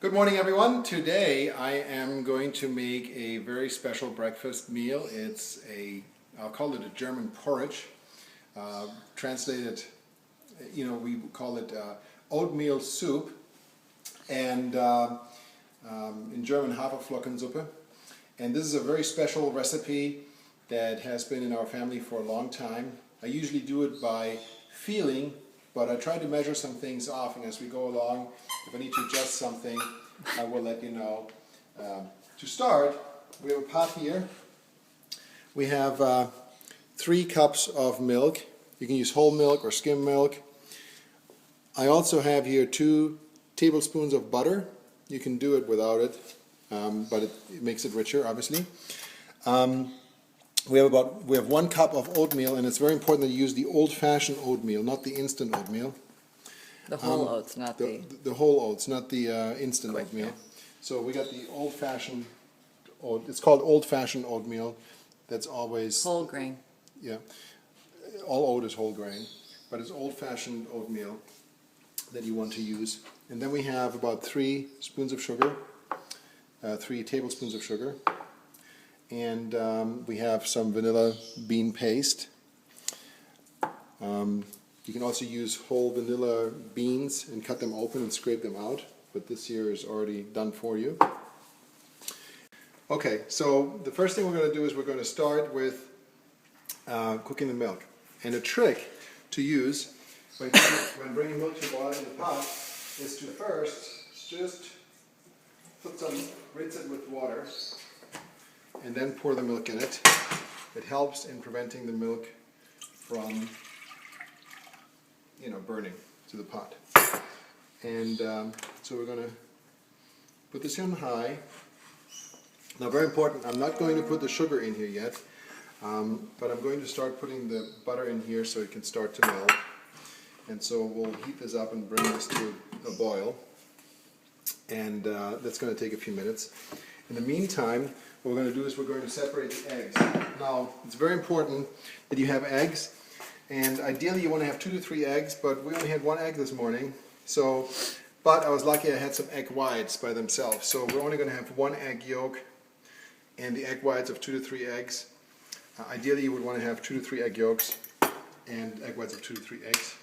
Good morning, everyone. Today I am going to make a very special breakfast meal. I'll call it a German porridge. Translated, we call it oatmeal soup, and in German Haferflockensuppe. And this is a very special recipe that has been in our family for a long time. I usually do it by feeling, but I try to measure some things off, and as we go along, if I need to adjust something, I will let you know. To start, we have a pot here. We have 3 cups of milk. You can use whole milk or skim milk. I also have here 2 tablespoons of butter. You can do it without it, but it makes it richer, obviously. We have 1 cup of oatmeal, and it's very important that you use the old-fashioned oatmeal, not the instant oatmeal. The whole oats, not the whole oats, not the instant oatmeal. Yeah. So we got the old-fashioned oat. It's called old-fashioned oatmeal. That's always whole grain. Yeah, all oat is whole grain, but it's old-fashioned oatmeal that you want to use. And then we have about 3 spoons of sugar, 3 tablespoons of sugar, and we have some vanilla bean paste. You can also use whole vanilla beans and cut them open and scrape them out, but this here is already done for you. Okay, so the first thing we're going to do is we're going to start with cooking the milk. And a trick to use when bringing milk to boil in the pot is to first just rinse it with water and then pour the milk in it. It helps in preventing the milk from burning to the pot. And so we're going to put this on high. Now, very important, I'm not going to put the sugar in here yet, but I'm going to start putting the butter in here so it can start to melt. And so we'll heat this up and bring this to a boil. And that's going to take a few minutes. In the meantime, what we're going to do is we're going to separate the eggs. Now, it's very important that you have eggs. And ideally you want to have 2 to 3 eggs, but we only had 1 egg this morning. But I was lucky I had some egg whites by themselves. So we're only going to have 1 egg yolk and the egg whites of 2 to 3 eggs. Ideally you would want to have 2 to 3 egg yolks and egg whites of 2 to 3 eggs.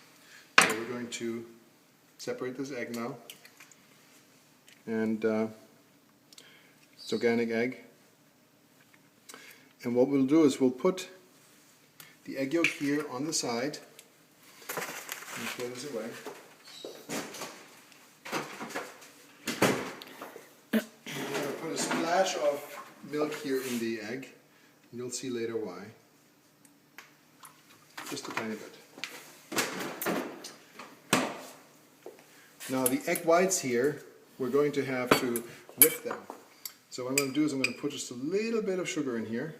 So we're going to separate this egg now. And it's organic egg. And what we'll do is we'll put the egg yolk here on the side and throw this away. I'm going to put a splash of milk here in the egg, and you'll see later why. Just a tiny bit. Now the egg whites here, we're going to have to whip them. So what I'm going to do is I'm going to put just a little bit of sugar in here.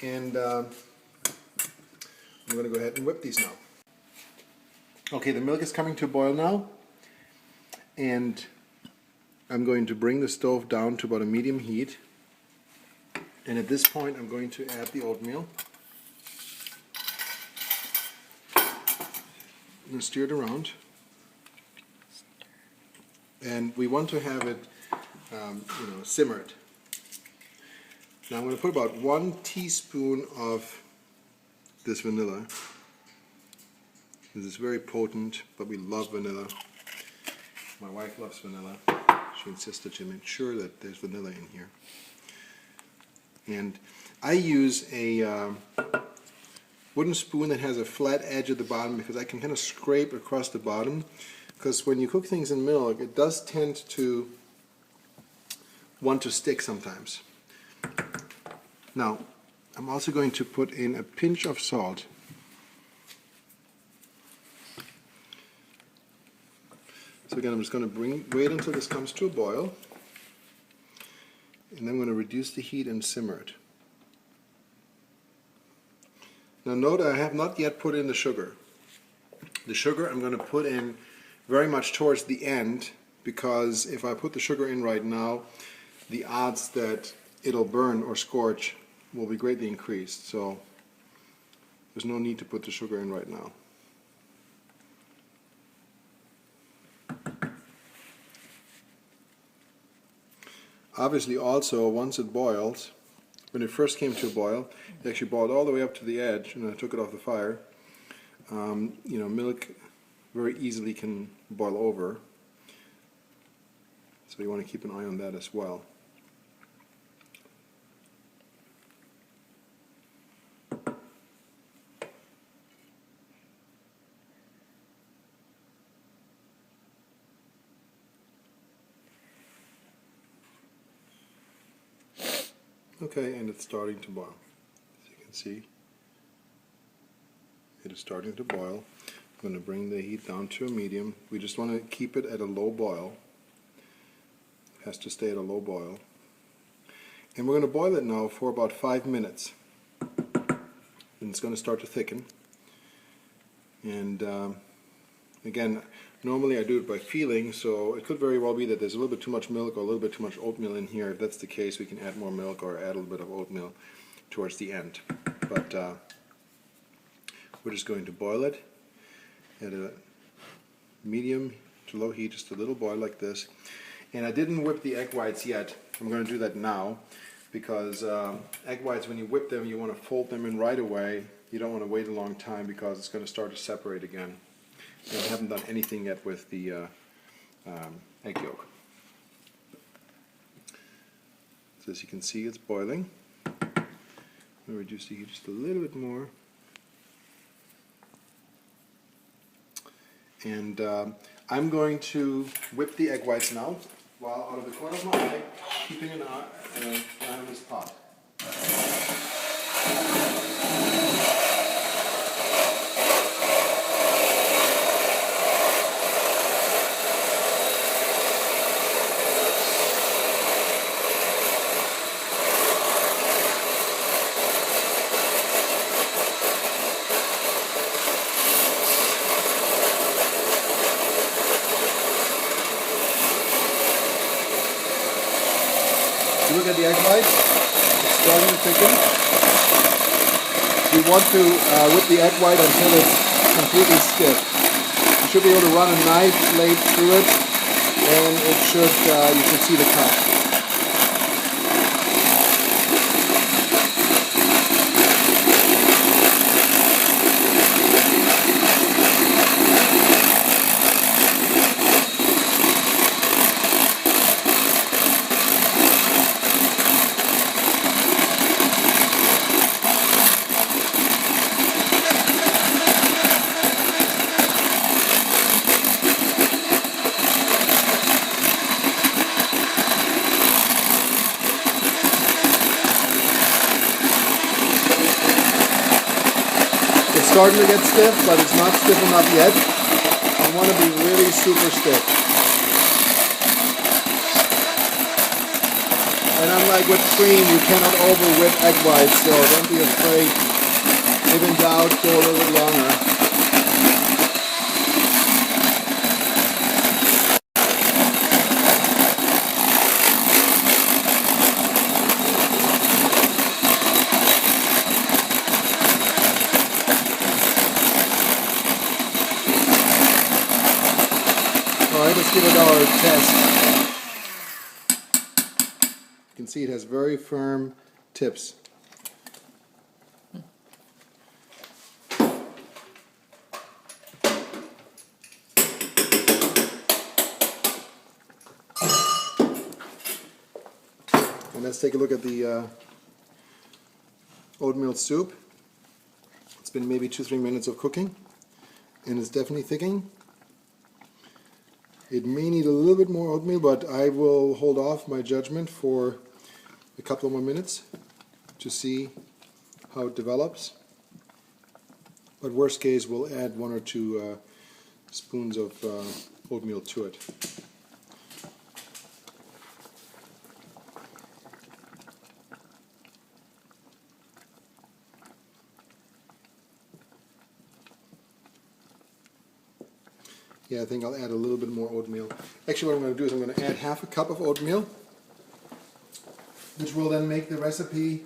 And I'm going to go ahead and whip these now. Okay, the milk is coming to a boil now. And I'm going to bring the stove down to about a medium heat. And at this point I'm going to add the oatmeal. I'm going to stir it around. And we want to have it simmered. Now I'm going to put about 1 teaspoon of this vanilla. This is very potent, but we love vanilla. My wife loves vanilla. She insisted to make sure that there's vanilla in here. And I use a wooden spoon that has a flat edge at the bottom because I can kind of scrape across the bottom. Because when you cook things in milk, it does tend to want to stick sometimes. Now, I'm also going to put in a pinch of salt. So again, I'm just going to wait until this comes to a boil, and then I'm going to reduce the heat and simmer it. Now note I have not yet put in the sugar. The sugar I'm going to put in very much towards the end, because if I put the sugar in right now, the odds that it'll burn or scorch will be greatly increased. So there's no need to put the sugar in right now. Obviously also, once it boils, when it first came to a boil, it actually boiled all the way up to the edge, and I took it off the fire. You know, milk very easily can boil over, so you want to keep an eye on that as well. Okay, and it's starting to boil. As you can see, it is starting to boil. I'm going to bring the heat down to a medium. We just want to keep it at a low boil. It has to stay at a low boil. And we're going to boil it now for about 5 minutes. And it's going to start to thicken. And again, normally I do it by feeling, so it could very well be that there's a little bit too much milk or a little bit too much oatmeal in here. If that's the case, we can add more milk or add a little bit of oatmeal towards the end. But we're just going to boil it at a medium to low heat, just a little boil like this. And I didn't whip the egg whites yet. I'm going to do that now, because egg whites, when you whip them, you want to fold them in right away. You don't want to wait a long time because it's going to start to separate again. And I haven't done anything yet with the egg yolk. So as you can see, it's boiling. I'll reduce the heat just a little bit more. And I'm going to whip the egg whites now, while out of the corner of my eye, keeping an eye on this pot. Look at the egg white, it's starting to thicken. We want to whip the egg white until it's completely stiff. You should be able to run a knife blade through it, and it should, you should see the cut. It's starting to get stiff, but it's not stiff enough yet. I want to be really super stiff. And unlike with cream, you cannot over whip egg whites, so don't be afraid. If in doubt, go a little bit longer. Alright, let's give it our test. You can see it has very firm tips. And let's take a look at the oatmeal soup. It's been maybe 2-3 minutes of cooking, and it's definitely thickening. It may need a little bit more oatmeal, but I will hold off my judgment for a couple more minutes to see how it develops. But worst case, we'll add 1 or 2 spoons of oatmeal to it. Yeah, I think I'll add a little bit more oatmeal. Actually, what I'm going to do is I'm going to add half a cup of oatmeal, which will then make the recipe,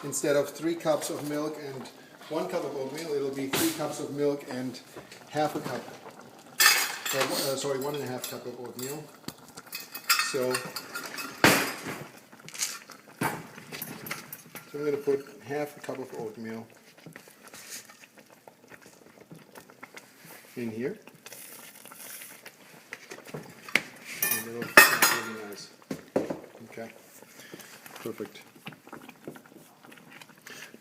instead of 3 cups of milk and 1 cup of oatmeal, it'll be 3 cups of milk and half a cup sorry, 1.5 cup of oatmeal. So I'm going to put half a cup of oatmeal in here. And it'll be really nice. Okay, perfect.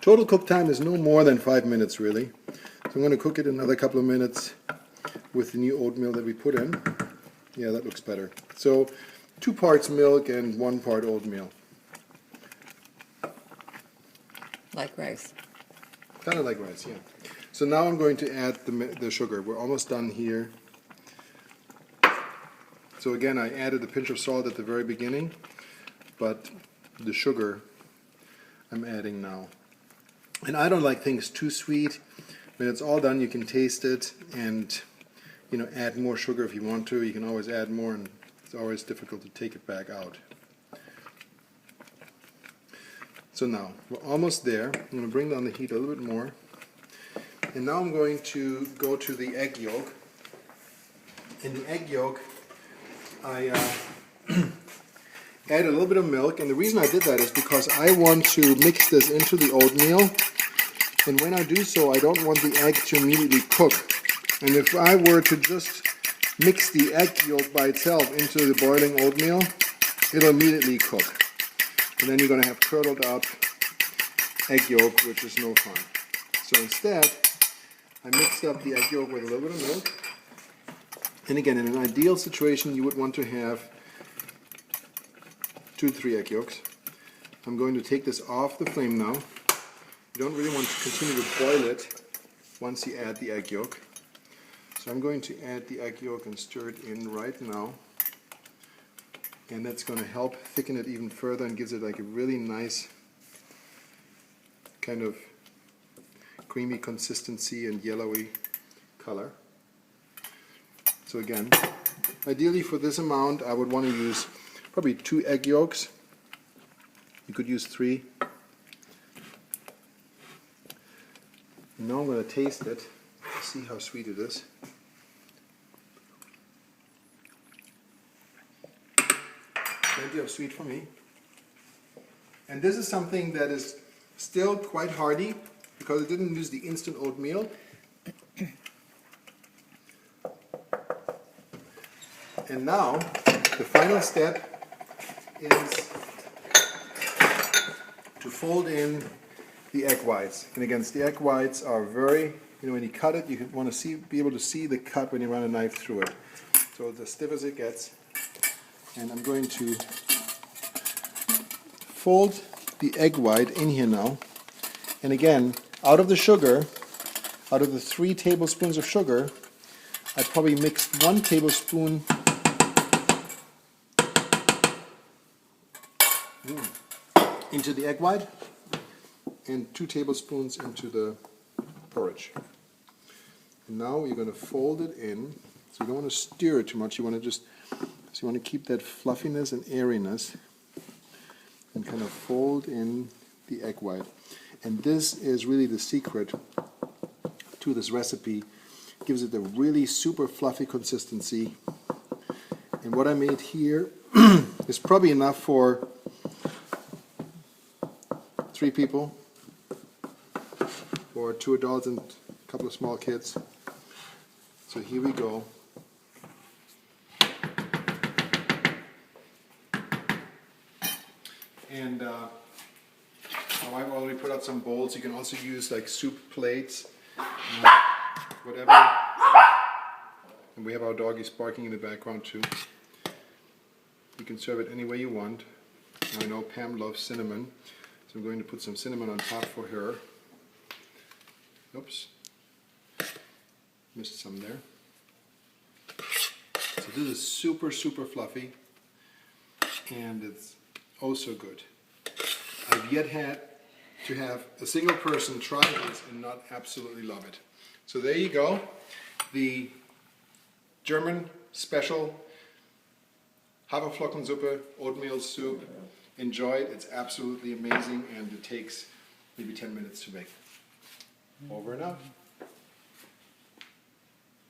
Total cook time is no more than 5 minutes really. So I'm going to cook it another couple of minutes with the new oatmeal that we put in. Yeah, that looks better. So 2 parts milk and 1 part oatmeal. Like rice. Kind of like rice, yeah. So now I'm going to add the sugar. We're almost done here. So again, I added a pinch of salt at the very beginning, but the sugar I'm adding now. And I don't like things too sweet. When it's all done, you can taste it and, you know, add more sugar if you want to. You can always add more, and it's always difficult to take it back out. So now, we're almost there. I'm going to bring down the heat a little bit more. And now I'm going to go to the egg yolk. In the egg yolk, I add a little bit of milk. And the reason I did that is because I want to mix this into the oatmeal. And when I do so, I don't want the egg to immediately cook. And if I were to just mix the egg yolk by itself into the boiling oatmeal, it'll immediately cook. And then you're going to have curdled up egg yolk, which is no fun. So instead, I mixed up the egg yolk with a little bit of milk. And again, in an ideal situation, you would want to have 2 to 3 egg yolks. I'm going to take this off the flame now. You don't really want to continue to boil it once you add the egg yolk. So I'm going to add the egg yolk and stir it in right now. And that's going to help thicken it even further and gives it like a really nice kind of creamy consistency and yellowy color. So again, ideally for this amount I would want to use probably 2 egg yolks. You could use 3. And now I'm going to taste it, see how sweet it is. Plenty of sweet for me. And this is something that is still quite hearty because it didn't use the instant oatmeal. And now the final step is to fold in the egg whites. And again, the egg whites are very, you know, when you cut it, you want to be able to see the cut when you run a knife through it. So it's as stiff as it gets. And I'm going to fold the egg white in here now. And again, out of the sugar, out of the 3 tablespoons of sugar, I probably mixed 1 tablespoon into the egg white and 2 tablespoons into the porridge. And now you're going to fold it in. So you don't want to stir it too much. You want to just So you want to keep that fluffiness and airiness and kind of fold in the egg white. And this is really the secret to this recipe. It gives it a really super fluffy consistency. And what I made here is probably enough for 3 people, or 2 adults and a couple of small kids. So here we go. And my wife already put out some bowls. You can also use like soup plates, whatever. And we have our doggies barking in the background too. You can serve it any way you want. I know Pam loves cinnamon, so I'm going to put some cinnamon on top for her. Oops, missed some there. So this is super, super fluffy, and it's oh so good. I've yet had to have a single person try this and not absolutely love it. So there you go, the German special Haferflockensuppe oatmeal soup. Enjoy it, it's absolutely amazing, and it takes maybe 10 minutes to make. Over and out.